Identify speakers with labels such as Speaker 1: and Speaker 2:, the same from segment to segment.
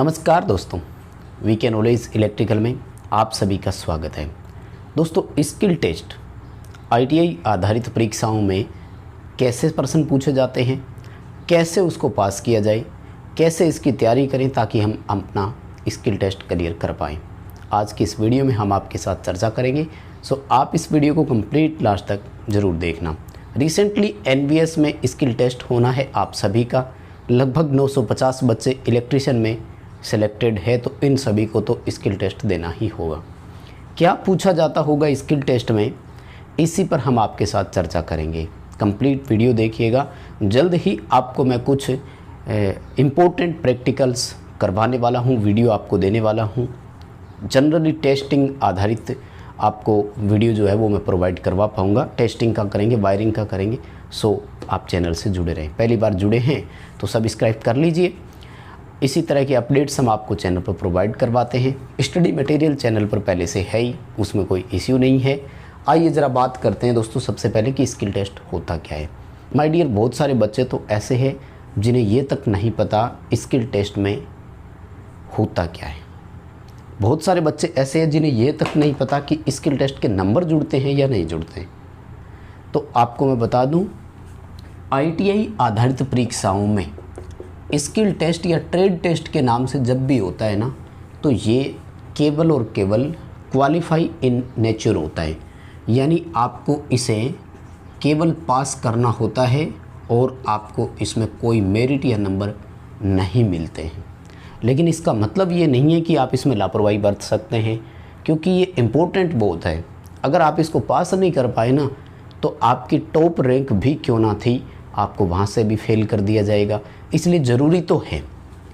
Speaker 1: नमस्कार दोस्तों, VK knowledge electrical में आप सभी का स्वागत है। दोस्तों, स्किल टेस्ट आईटीआई आधारित परीक्षाओं में कैसे प्रश्न पूछे जाते हैं, कैसे उसको पास किया जाए, कैसे इसकी तैयारी करें ताकि हम अपना स्किल टेस्ट क्लियर कर पाएँ, आज की इस वीडियो में हम आपके साथ चर्चा करेंगे। सो आप इस वीडियो को कंप्लीट लास्ट तक ज़रूर देखना। रिसेंटली एनवीएस में स्किल टेस्ट होना है आप सभी का। लगभग 950 बच्चे इलेक्ट्रिशियन में सेलेक्टेड है, तो इन सभी को तो स्किल टेस्ट देना ही होगा। क्या पूछा जाता होगा स्किल टेस्ट में, इसी पर हम आपके साथ चर्चा करेंगे। कंप्लीट वीडियो देखिएगा। जल्द ही आपको मैं कुछ इम्पोर्टेंट प्रैक्टिकल्स करवाने वाला हूँ, वीडियो आपको देने वाला हूँ। जनरली टेस्टिंग आधारित आपको वीडियो जो है वो मैं प्रोवाइड करवा पाऊँगा। टेस्टिंग का करेंगे, वायरिंग का करेंगे। सो आप चैनल से जुड़े रहें। पहली बार जुड़े हैं तो सब्सक्राइब कर लीजिए। इसी तरह के अपडेट्स हम आपको चैनल पर प्रोवाइड करवाते हैं। स्टडी मटेरियल चैनल पर पहले से है ही, उसमें कोई इश्यू नहीं है। आइए ज़रा बात करते हैं दोस्तों सबसे पहले कि स्किल टेस्ट होता क्या है। माय डियर, बहुत सारे बच्चे तो ऐसे हैं जिन्हें ये तक नहीं पता स्किल टेस्ट में होता क्या है। बहुत सारे बच्चे ऐसे हैं जिन्हें ये तक नहीं पता कि स्किल टेस्ट के नंबर जुड़ते हैं या नहीं जुड़ते। तो आपको मैं बता दूं, आईटीआई आधारित परीक्षाओं में स्किल टेस्ट या ट्रेड टेस्ट के नाम से जब भी होता है ना, तो ये केवल और केवल क्वालिफाई इन नेचर होता है। यानी आपको इसे केवल पास करना होता है और आपको इसमें कोई मेरिट या नंबर नहीं मिलते हैं। लेकिन इसका मतलब ये नहीं है कि आप इसमें लापरवाही बरत सकते हैं, क्योंकि ये इम्पोर्टेंट बहुत है। अगर आप इसको पास नहीं कर पाए ना, तो आपकी टॉप रैंक भी क्यों ना थी, आपको वहाँ से भी फेल कर दिया जाएगा। इसलिए ज़रूरी तो है,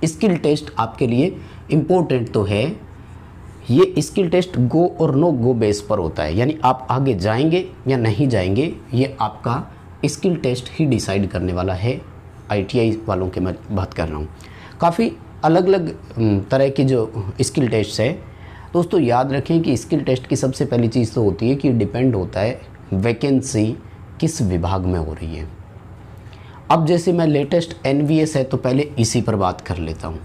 Speaker 1: स्किल टेस्ट आपके लिए इम्पोर्टेंट तो है। ये स्किल टेस्ट गो और नो गो बेस पर होता है, यानी आप आगे जाएंगे या नहीं जाएंगे, ये आपका स्किल टेस्ट ही डिसाइड करने वाला है। आईटीआई वालों के मैं बात कर रहा हूँ। काफ़ी अलग अलग तरह की जो स्किल टेस्ट है दोस्तों, याद रखें कि स्किल टेस्ट की सबसे पहली चीज़ तो होती है कि डिपेंड होता है वैकेंसी किस विभाग में हो रही है। अब जैसे मैं लेटेस्ट एनवीएस है तो पहले इसी पर बात कर लेता हूँ,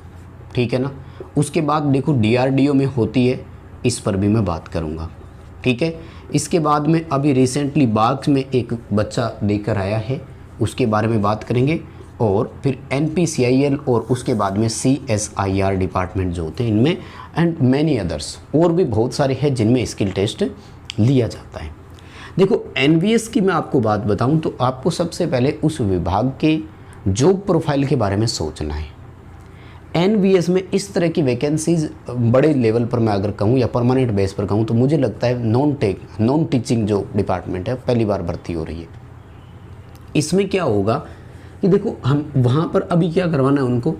Speaker 1: ठीक है ना। उसके बाद देखो डीआरडीओ में होती है, इस पर भी मैं बात करूँगा, ठीक है। इसके बाद में अभी रिसेंटली बाग में एक बच्चा देकर आया है, उसके बारे में बात करेंगे। और फिर एनपीसीआईएल और उसके बाद में सीएसआईआर डिपार्टमेंट जो होते हैं इनमें, एंड मैनी अदर्स और भी बहुत सारे हैं जिनमें स्किल टेस्ट लिया जाता है। देखो, एनवीएस की मैं आपको बात बताऊं तो आपको सबसे पहले उस विभाग के जॉब प्रोफाइल के बारे में सोचना है। एनवीएस में इस तरह की वैकेंसीज बड़े लेवल पर मैं अगर कहूं या परमानेंट बेस पर कहूं तो मुझे लगता है नॉन टीचिंग जो डिपार्टमेंट है पहली बार भर्ती हो रही है। इसमें क्या होगा कि देखो, हम वहाँ पर अभी क्या करवाना है उनको,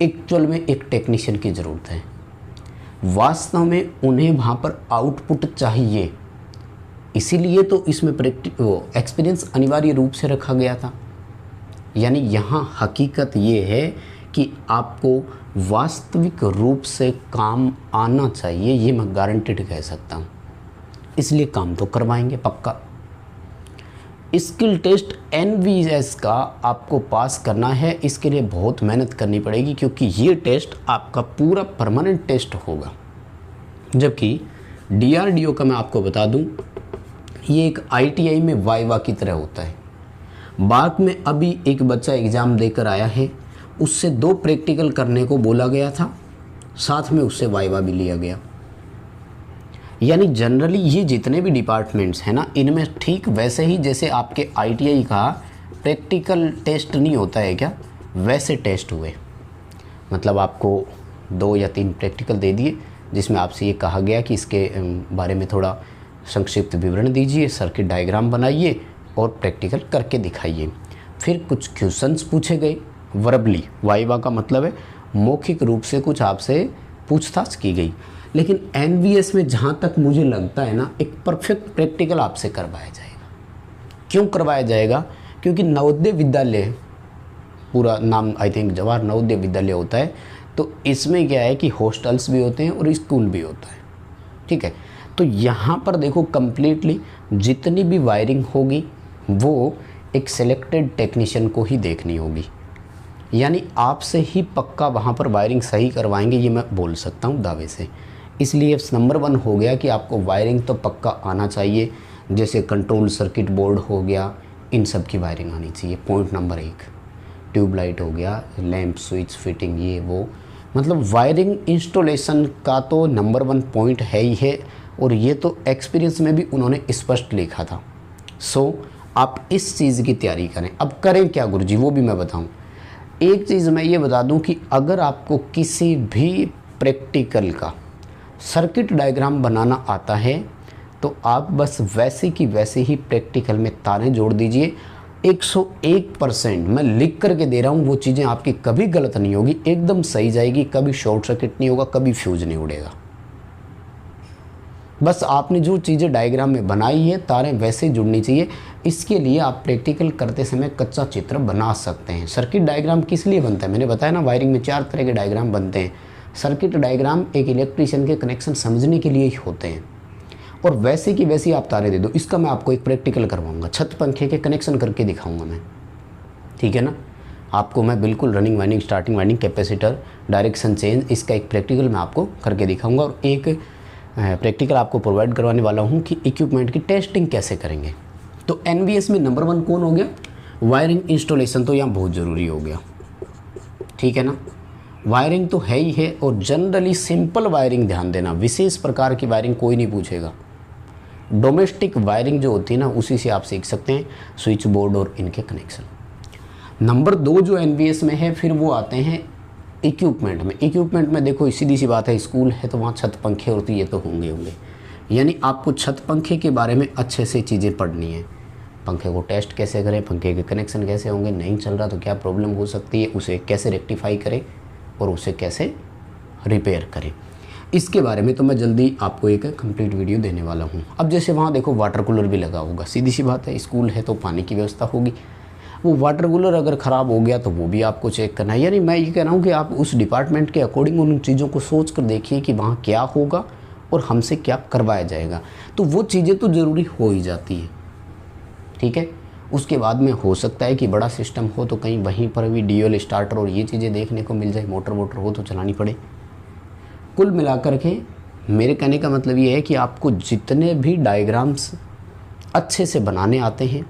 Speaker 1: एक्चुअल में एक टेक्नीशियन की ज़रूरत है। वास्तव में उन्हें वहाँ पर आउटपुट चाहिए, इसीलिए तो इसमें एक्सपीरियंस अनिवार्य रूप से रखा गया था। यानी यहाँ हकीकत ये है कि आपको वास्तविक रूप से काम आना चाहिए, ये मैं गारंटेड कह सकता हूँ। इसलिए काम तो करवाएंगे पक्का। स्किल टेस्ट एनवीएस का आपको पास करना है, इसके लिए बहुत मेहनत करनी पड़ेगी, क्योंकि ये टेस्ट आपका पूरा परमानेंट टेस्ट होगा। जबकि डीआरडीओ का मैं आपको बता दूं, ये एक आईटीआई में वाइवा की तरह होता है। बाग में अभी एक बच्चा एग्ज़ाम देकर आया है, उससे 2 प्रैक्टिकल करने को बोला गया था, साथ में उससे वाइवा भी लिया गया। यानी जनरली ये जितने भी डिपार्टमेंट्स हैं ना, इनमें ठीक वैसे ही जैसे आपके आईटीआई का प्रैक्टिकल टेस्ट नहीं होता है क्या, वैसे टेस्ट हुए। मतलब आपको 2 या 3 प्रैक्टिकल दे दिए, जिसमें आपसे ये कहा गया कि इसके बारे में थोड़ा संक्षिप्त विवरण दीजिए, सर्किट डायग्राम बनाइए और प्रैक्टिकल करके दिखाइए। फिर कुछ क्वेश्चंस पूछे गए वर्बली, वाइवा का मतलब है मौखिक रूप से कुछ आपसे पूछताछ की गई। लेकिन एनवीएस में जहाँ तक मुझे लगता है ना, एक परफेक्ट प्रैक्टिकल आपसे करवाया जाएगा। क्यों करवाया जाएगा? क्योंकि नवोदय विद्यालय, पूरा नाम आई थिंक जवाहर नवोदय विद्यालय होता है, तो इसमें क्या है कि हॉस्टल्स भी होते हैं और स्कूल भी होता है, ठीक है। तो यहाँ पर देखो कम्प्लीटली जितनी भी वायरिंग होगी वो एक सिलेक्टेड टेक्नीशियन को ही देखनी होगी। यानी आपसे ही पक्का वहाँ पर वायरिंग सही करवाएंगे, ये मैं बोल सकता हूँ दावे से। इसलिए नंबर 1 हो गया कि आपको वायरिंग तो पक्का आना चाहिए, जैसे कंट्रोल सर्किट बोर्ड हो गया, इन सब की वायरिंग आनी चाहिए। पॉइंट नंबर 1, ट्यूबलाइट हो गया, लैंप स्विच फिटिंग, ये वो, मतलब वायरिंग इंस्टॉलेशन का तो नंबर 1 पॉइंट है ही है, और ये तो एक्सपीरियंस में भी उन्होंने स्पष्ट लिखा था। सो आप इस चीज़ की तैयारी करें। अब करें क्या गुरुजी, वो भी मैं बताऊं। एक चीज़ मैं ये बता दूं कि अगर आपको किसी भी प्रैक्टिकल का सर्किट डायग्राम बनाना आता है तो आप बस वैसे की वैसे ही प्रैक्टिकल में तारें जोड़ दीजिए। 101% मैं लिख करके दे रहा हूँ, वो चीज़ें आपकी कभी गलत नहीं होगी, एकदम सही जाएगी, कभी शॉर्ट सर्किट नहीं होगा, कभी फ्यूज नहीं उड़ेगा। बस आपने जो चीज़ें डायग्राम में बनाई है, तारें वैसे जुड़नी चाहिए। इसके लिए आप प्रैक्टिकल करते समय कच्चा चित्र बना सकते हैं। सर्किट डायग्राम किस लिए बनता है, मैंने बताया ना, वायरिंग में 4 तरह के डायग्राम बनते हैं। सर्किट डायग्राम एक इलेक्ट्रीशियन के कनेक्शन समझने के लिए ही होते हैं, और वैसे की वैसी आप तारें दे दो। इसका मैं आपको एक प्रैक्टिकल करवाऊंगा, छत पंखे के कनेक्शन करके दिखाऊंगा मैं, ठीक है ना। आपको मैं बिल्कुल running winding, starting winding, capacitor, direction change, इसका एक प्रैक्टिकल मैं आपको करके दिखाऊंगा, और एक प्रैक्टिकल आपको प्रोवाइड करवाने वाला हूं कि इक्विपमेंट की टेस्टिंग कैसे करेंगे। तो एनवीएस में नंबर 1 कौन हो गया, वायरिंग इंस्टॉलेशन, तो यहाँ बहुत ज़रूरी हो गया, ठीक है ना। वायरिंग तो है ही है, और जनरली सिंपल वायरिंग ध्यान देना, विशेष प्रकार की वायरिंग कोई नहीं पूछेगा। डोमेस्टिक वायरिंग जो होती है ना, उसी से आप सीख सकते हैं, स्विच बोर्ड और इनके कनेक्शन। नंबर 2 जो एनवीएस में है, फिर वो आते हैं इक्विपमेंट में। इक्विपमेंट में देखो सीधी सी बात है, स्कूल है तो वहाँ छत पंखे होती है, तो होंगे, यानी आपको छत पंखे के बारे में अच्छे से चीज़ें पढ़नी है। पंखे को टेस्ट कैसे करें, पंखे के कनेक्शन कैसे होंगे, नहीं चल रहा तो क्या प्रॉब्लम हो सकती है, उसे कैसे रेक्टिफाई करें और उसे कैसे रिपेयर करें, इसके बारे में तो मैं जल्दी आपको एक कंप्लीट वीडियो देने वाला हूँ। अब जैसे वहाँ देखो वाटर कूलर भी लगा होगा, सीधी सी बात है, स्कूल है तो पानी की व्यवस्था होगी। वो वाटर कूलर अगर ख़राब हो गया तो वो भी आपको चेक करना है। यानी मैं ये कह रहा हूँ कि आप उस डिपार्टमेंट के अकॉर्डिंग उन चीज़ों को सोच कर देखिए कि वहाँ क्या होगा और हमसे क्या करवाया जाएगा। तो वो चीज़ें तो ज़रूरी हो ही जाती है, ठीक है। उसके बाद में हो सकता है कि बड़ा सिस्टम हो तो कहीं वहीं पर भी डीएल स्टार्टर और ये चीज़ें देखने को मिल जाए, मोटर वोटर हो तो चलानी पड़े। कुल मिलाकर के मेरे कहने का मतलब ये है कि आपको जितने भी डायग्राम्स अच्छे से बनाने आते हैं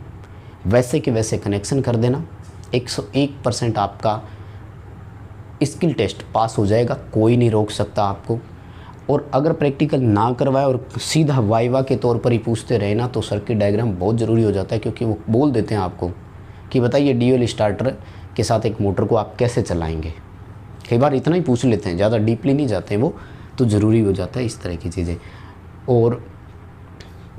Speaker 1: वैसे के वैसे कनेक्शन कर देना। 101% आपका स्किल टेस्ट पास हो जाएगा, कोई नहीं रोक सकता आपको। और अगर प्रैक्टिकल ना करवाए और सीधा वाइवा के तौर पर ही पूछते रहे ना, तो सर्किट डायग्राम बहुत ज़रूरी हो जाता है, क्योंकि वो बोल देते हैं आपको कि बताइए डीएल स्टार्टर के साथ एक मोटर को आप कैसे चलाएंगे। कई बार इतना ही पूछ लेते हैं, ज़्यादा डीपली नहीं जाते हैं वो, तो ज़रूरी हो जाता है इस तरह की चीज़ें। और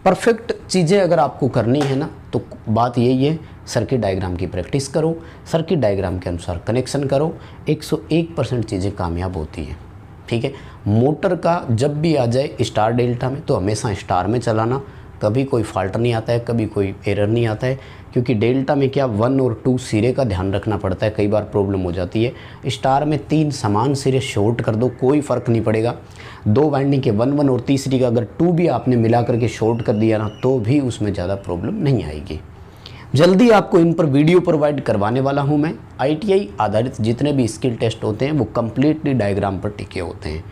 Speaker 1: परफेक्ट चीज़ें अगर आपको करनी है ना, तो बात यही है, सर्किट डायग्राम की प्रैक्टिस करो, सर्किट डायग्राम के अनुसार कनेक्शन करो, 101% चीज़ें कामयाब होती हैं, ठीक है। मोटर का जब भी आ जाए स्टार डेल्टा में तो हमेशा स्टार में चलाना, कभी कोई फॉल्ट नहीं आता है, कभी कोई एरर नहीं आता है, क्योंकि डेल्टा में क्या 1 और 2 सिरे का ध्यान रखना पड़ता है, कई बार प्रॉब्लम हो जाती है। स्टार में 3 समान सिरे शॉर्ट कर दो, कोई फ़र्क नहीं पड़ेगा। 2 वाइंडिंग के 1 और तीसरी का अगर 2 भी आपने मिला करके शॉर्ट कर दिया ना, तो भी उसमें ज़्यादा प्रॉब्लम नहीं आएगी। जल्दी आपको इन पर वीडियो प्रोवाइड करवाने वाला हूँ मैं। ITI आधारित जितने भी स्किल टेस्ट होते हैं वो कम्प्लीटली डायग्राम पर टिके होते हैं।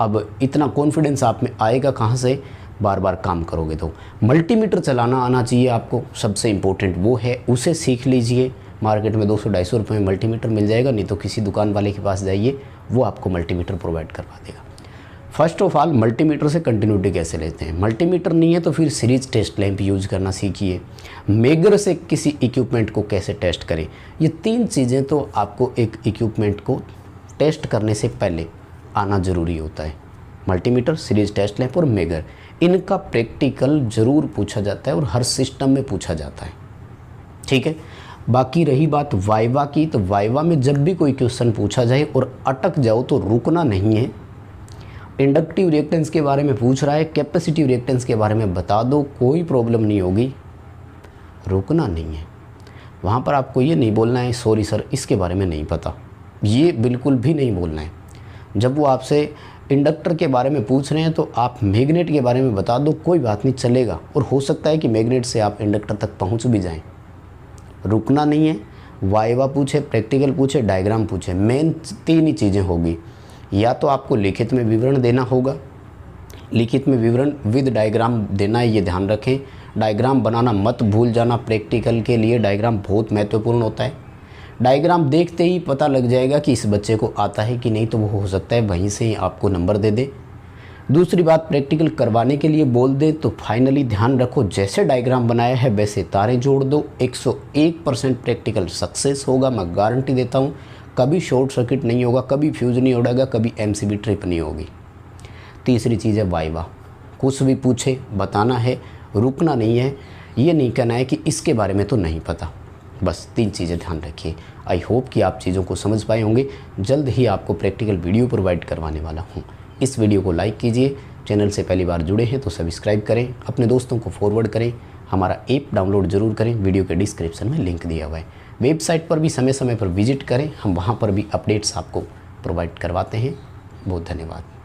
Speaker 1: अब इतना कॉन्फिडेंस आप में आएगा कहाँ से, बार बार काम करोगे तो। मल्टीमीटर चलाना आना चाहिए आपको, सबसे इम्पोर्टेंट वो है, उसे सीख लीजिए। मार्केट में 200-250 रुपये में मल्टीमीटर मिल जाएगा, नहीं तो किसी दुकान वाले के पास जाइए, वो आपको मल्टीमीटर प्रोवाइड करवा देगा। फर्स्ट ऑफ ऑल मल्टीमीटर से कंटिन्यूटी कैसे लेते हैं। मल्टीमीटर नहीं है तो फिर सीरीज टेस्ट लैंप यूज़ करना सीखिए। मेगर से किसी इक्विपमेंट को कैसे टेस्ट करें, ये 3 चीज़ें तो आपको एक इक्विपमेंट को टेस्ट करने से पहले आना ज़रूरी होता है। मल्टीमीटर, सीरीज टेस्ट लैंप और मेगर, इनका प्रैक्टिकल ज़रूर पूछा जाता है और हर सिस्टम में पूछा जाता है, ठीक है। बाकी रही बात वाइवा की, तो वाइवा में जब भी कोई क्वेश्चन पूछा जाए और अटक जाओ तो रुकना नहीं है। इंडक्टिव रिएक्टेंस के बारे में पूछ रहा है, कैपेसिटिव रिएक्टेंस के बारे में बता दो, कोई प्रॉब्लम नहीं होगी, रुकना नहीं है। वहाँ पर आपको ये नहीं बोलना है सॉरी सर इसके बारे में नहीं पता, ये बिल्कुल भी नहीं बोलना है। जब वो आपसे इंडक्टर के बारे में पूछ रहे हैं तो आप मैग्नेट के बारे में बता दो, कोई बात नहीं चलेगा, और हो सकता है कि मैग्नेट से आप इंडक्टर तक पहुँच भी जाएँ। रुकना नहीं है, वाइवा पूछे, प्रैक्टिकल पूछे, डायग्राम पूछे, मेन 3 ही चीज़ें होगी। या तो आपको लिखित में विवरण देना होगा, लिखित में विवरण विद डायग्राम देना है, ये ध्यान रखें। डायग्राम बनाना मत भूल जाना, प्रैक्टिकल के लिए डायग्राम बहुत महत्वपूर्ण होता है। डायग्राम देखते ही पता लग जाएगा कि इस बच्चे को आता है कि नहीं, तो वो हो सकता है वहीं से ही आपको नंबर दे दे। दूसरी बात, प्रैक्टिकल करवाने के लिए बोल दे तो फाइनली ध्यान रखो, जैसे डायग्राम बनाया है वैसे तारे जोड़ दो। 101% प्रैक्टिकल सक्सेस होगा, मैं गारंटी देता हूँ। कभी शॉर्ट सर्किट नहीं होगा, कभी फ्यूज़ नहीं उड़ेगा, कभी MCB ट्रिप नहीं होगी। तीसरी चीज़ है वाइवा। कुछ भी पूछे बताना है, रुकना नहीं है, ये नहीं कहना है कि इसके बारे में तो नहीं पता। बस 3 चीज़ें ध्यान रखिए। आई होप कि आप चीज़ों को समझ पाए होंगे। जल्द ही आपको प्रैक्टिकल वीडियो प्रोवाइड करवाने वाला हूँ। इस वीडियो को लाइक कीजिए, चैनल से पहली बार जुड़े हैं तो सब्सक्राइब करें, अपने दोस्तों को फॉरवर्ड करें, हमारा ऐप डाउनलोड ज़रूर करें, वीडियो के डिस्क्रिप्शन में लिंक दिया हुआ है। वेबसाइट पर भी समय समय पर विजिट करें, हम वहाँ पर भी अपडेट्स आपको प्रोवाइड करवाते हैं। बहुत धन्यवाद।